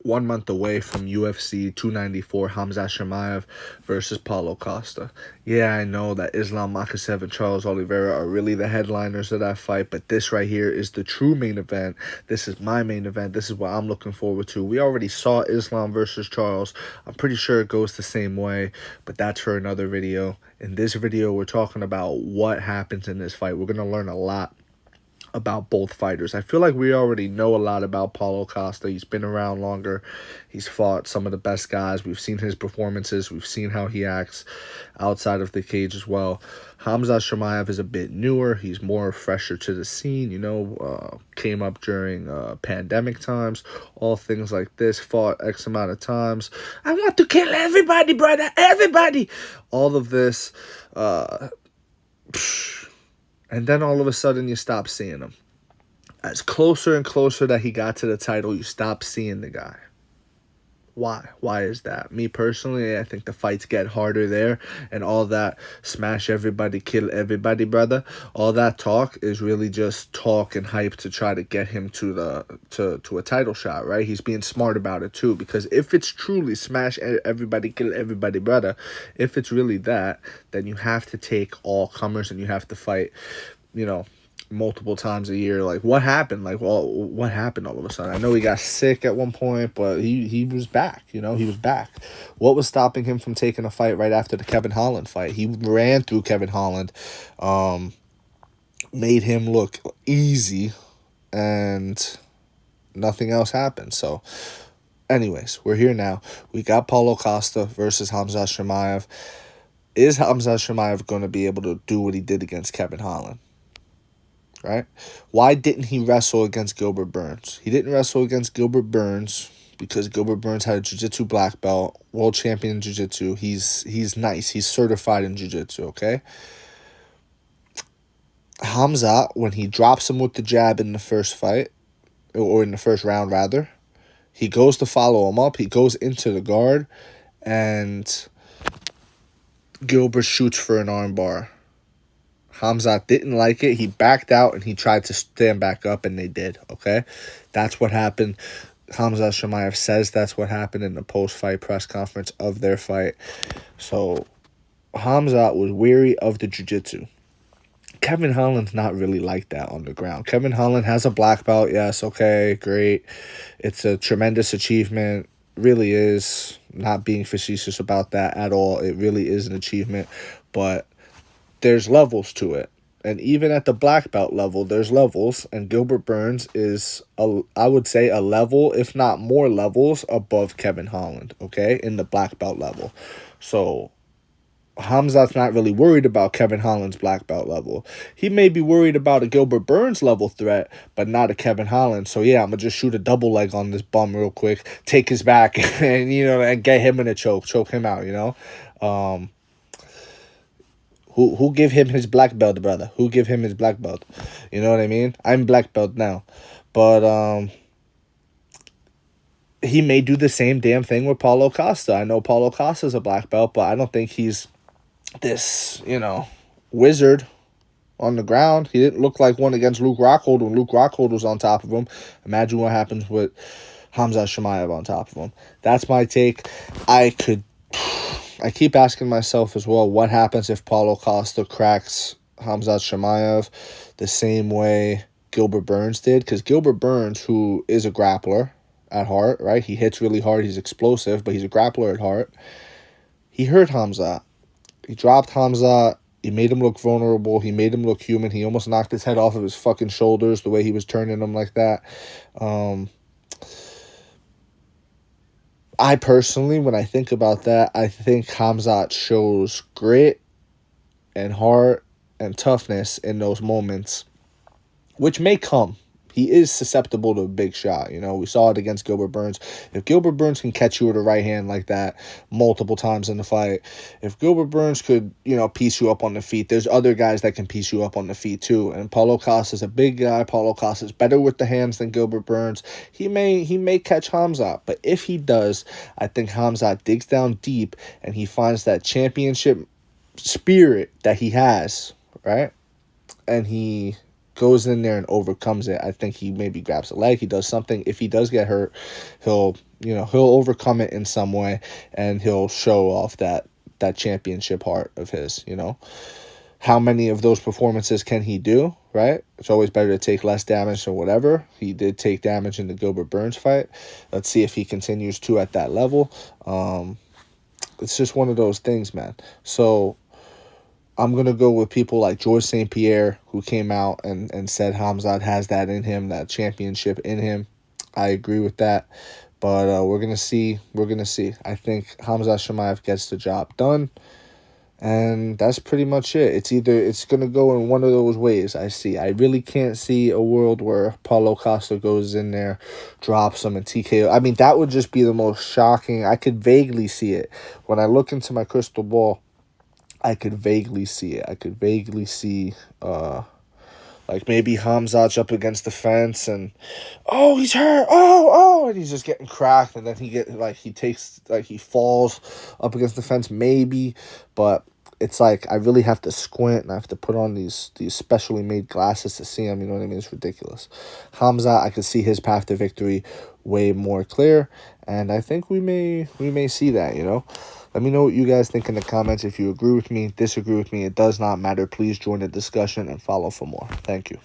1 month away from UFC 294, Khamzat Chimaev versus Paulo Costa. Yeah, I know that Islam Makhachev and Charles Oliveira are really the headliners of that fight, but this right here is the true main event. This is my main event. This is what I'm looking forward to. We already saw Islam versus Charles. I'm pretty sure it goes the same way, but that's for another video. In this video, we're talking about what happens in this fight. We're going to learn a lot about both fighters. I feel like we already know a lot about Paulo Costa. He's been around longer. He's fought some of the best guys. We've seen his performances. We've seen how he acts outside of the cage as well. Khamzat Chimaev is a bit newer. He's more fresher to the scene, came up during pandemic times, all things like this, fought X amount of times. I want to kill everybody, brother, everybody. All of this, and then all of a sudden you stop seeing him. As closer and closer that he got to the title, you stop seeing the guy. Why? Why is that? Me personally, I think the fights get harder there, and all that smash everybody, kill everybody, brother. All that talk is really just talk and hype to try to get him to a title shot, right? He's being smart about it too, because if it's truly smash everybody, kill everybody, brother, if it's really that, then you have to take all comers and you have to fight, multiple times a year. Like, what happened? What happened all of a sudden? I know he got sick at one point, but he was back. He was back. What was stopping him from taking a fight right after the Kevin Holland fight? He ran through Kevin Holland, made him look easy, and nothing else happened. So, anyways, we're here now. We got Paulo Costa versus Khamzat Chimaev. Is Khamzat Chimaev going to be able to do what he did against Kevin Holland? Right? Why didn't he wrestle against Gilbert Burns? He didn't wrestle against Gilbert Burns because Gilbert Burns had a jiu-jitsu black belt, world champion in jiu-jitsu. He's nice. He's certified in jiu-jitsu, okay? Khamzat, when he drops him with the jab in the first fight, or in the first round, rather, he goes to follow him up. He goes into the guard, and Gilbert shoots for an armbar. Khamzat didn't like it. He backed out and he tried to stand back up, and they did, okay? That's what happened. Khamzat Chimaev says that's what happened in the post-fight press conference of their fight. So Khamzat was weary of the jiu-jitsu. Kevin Holland's not really like that on the ground. Kevin Holland has a black belt. Yes, okay, great. It's a tremendous achievement. Really is. Not being facetious about that at all. It really is an achievement. But there's levels to it. And even at the black belt level, there's levels. And Gilbert Burns is, I would say, a level, if not more levels, above Kevin Holland, okay, in the black belt level. So Khamzat's not really worried about Kevin Holland's black belt level. He may be worried about a Gilbert Burns level threat, but not a Kevin Holland. So yeah, I'm going to just shoot a double leg on this bum real quick, take his back, and, and get him in a choke him out, Who give him his black belt, brother? Who give him his black belt? You know what I mean? I'm black belt now. But he may do the same damn thing with Paulo Costa. I know Paulo Costa's a black belt, but I don't think he's this, wizard on the ground. He didn't look like one against Luke Rockhold when Luke Rockhold was on top of him. Imagine what happens with Khamzat Chimaev on top of him. That's my take. I keep asking myself as well, what happens if Paulo Costa cracks Khamzat Chimaev the same way Gilbert Burns did? Because Gilbert Burns, who is a grappler at heart, right? He hits really hard. He's explosive, but he's a grappler at heart. He hurt Khamzat. He dropped Khamzat. He made him look vulnerable. He made him look human. He almost knocked his head off of his fucking shoulders the way he was turning him like that. I personally, when I think about that, I think Khamzat shows grit and heart and toughness in those moments, which may come. He is susceptible to a big shot. We saw it against Gilbert Burns. If Gilbert Burns can catch you with a right hand like that multiple times in the fight, if Gilbert Burns could, piece you up on the feet, there's other guys that can piece you up on the feet too. And Paulo Costa's a big guy. Paulo Costa's better with the hands than Gilbert Burns. He may catch Khamzat, but if he does, I think Khamzat digs down deep and he finds that championship spirit that he has, right? And he goes in there and overcomes it. I think he maybe grabs a leg, he does something. If he does get hurt, he'll overcome it in some way, and he'll show off that championship heart of his. How many of those performances can he do, right? It's always better to take less damage or whatever. He did take damage in the Gilbert Burns fight. Let's see if he continues to at that level. It's just one of those things, man. So I'm going to go with people like George St. Pierre, who came out and said Khamzat has that in him, that championship in him. I agree with that. But we're going to see. I think Khamzat Chimaev gets the job done. And that's pretty much it. It's going to go in one of those ways, I see. I really can't see a world where Paulo Costa goes in there, drops him, and TKO. I mean, that would just be the most shocking. I could vaguely see it. When I look into my crystal ball, I could vaguely see it. I could vaguely see, like maybe Khamzat's up against the fence and, oh, he's hurt, and he's just getting cracked, and then he falls up against the fence, maybe, but it's like I really have to squint and I have to put on these specially made glasses to see him. You know what I mean? It's ridiculous. Khamzat, I could see his path to victory way more clear, and I think we may see that. Let me know what you guys think in the comments. If you agree with me, disagree with me, it does not matter. Please join the discussion and follow for more. Thank you.